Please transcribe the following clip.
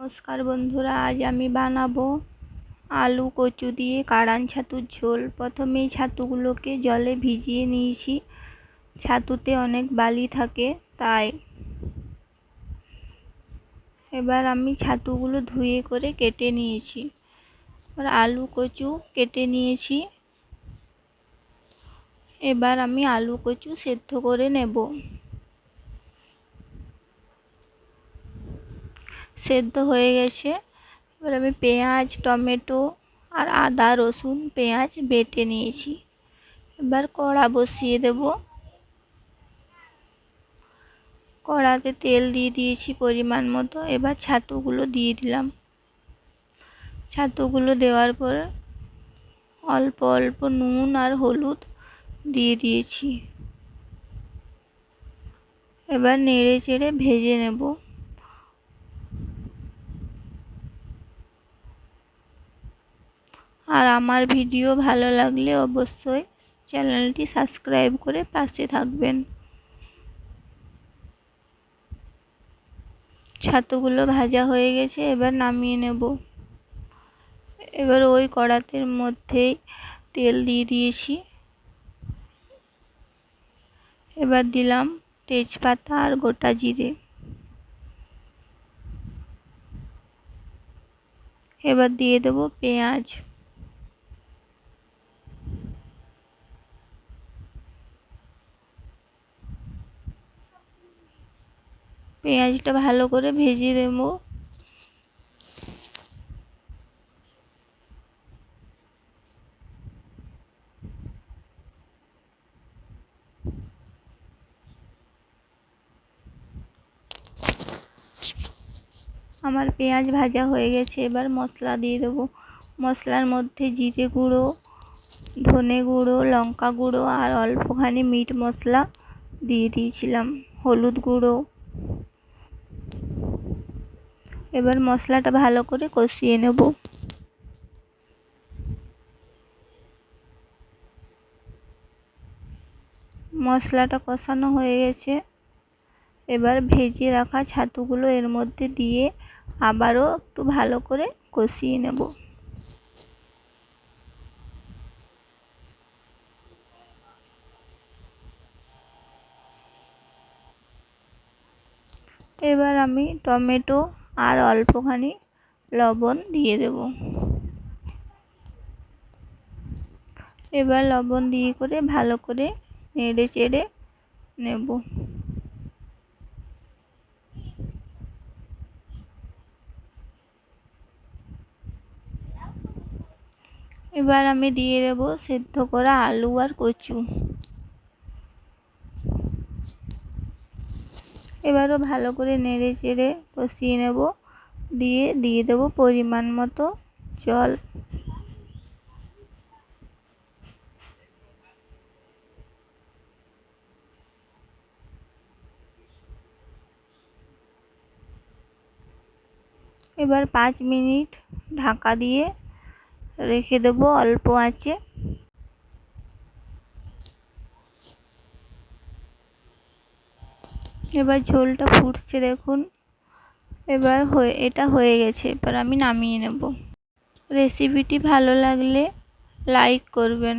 নমস্কার বন্ধুরা, আজ আমি বানাবো আলু কচু দিয়ে কাড়ান ছাতুর ঝোল। প্রথমেই ছাতুগুলোকে জলে ভিজিয়ে নিয়েছি। ছাতুতে অনেক বালি থাকে, তাই এবার আমি ছাতুগুলো ধুয়ে করে কেটে নিয়েছি। আর আলু কচু কেটে নিয়েছি। এবার আমি আলু কচু সেদ্ধ করে নেব। সেদ্ধ হয়ে গেছে। এবার আমি পেঁয়াজ, টমেটো আর আদা, রসুন, পেঁয়াজ বেটে নিয়েছি। এবার কড়া বসিয়ে দেব। কড়াতে তেল দিয়ে দিয়েছি পরিমাণ মতো। এবার ছাতুগুলো দিয়ে দিলাম। ছাতুগুলো দেওয়ার পর অল্প অল্প নুন আর হলুদ দিয়ে দিয়েছি। এবার নেড়ে চেড়ে ভেজে নেব। আর আমার ভিডিও ভালো লাগলে অবশ্যই চ্যানেলটি সাবস্ক্রাইব করে পাশে থাকবেন। ছাতুগুলো ভাজা হয়ে গেছে, এবার নামিয়ে নেব। এবার ওই কড়াতের মধ্যেই তেল দিয়ে দিয়েছি। এবার দিলাম তেজপাতা আর গোটা জিরে। এবার দিয়ে দেব পেঁয়াজ। পেঁয়াজটা ভালো করে ভেজে দেব। আমার পেঁয়াজ ভাজা হয়ে গেছে। এবার মশলা দিয়ে দেব। মশলার মধ্যে জিরে গুঁড়ো, ধনে গুঁড়ো, লঙ্কা গুঁড়ো আর অল্পখানি মিট মশলা দিয়ে দিয়েছিলাম, হলুদ গুঁড়ো। এবার মশলাটা ভালো করে কষিয়ে নেব। মশলাটা কষানো হয়ে গেছে। এবার ভেজে রাখা ছাতুগুলো এর মধ্যে দিয়ে আবারও একটু ভালো করে কষিয়ে নেব। এবার আমি টমেটো আর অল্পখানি লবণ দিয়ে দেব। এবার লবণ দিয়ে করে ভালো করে নেড়ে চেড়ে নেব। এবার আমি দিয়ে দেব সেদ্ধ করা আলু আর কচু। এবারও ভালো করে নেড়ে চেড়ে কষিয়ে নেব। দিয়ে দেব পরিমাণ মতো জল। এবার 5 মিনিট ঢাকা দিয়ে রেখে দেব অল্প আঁচে। এবার ঝোলটা ফুটছে দেখুন। এবার এটা হয়ে গেছে। এবার আমি নামিয়ে নেব। রেসিপিটি ভালো লাগলে লাইক করবেন।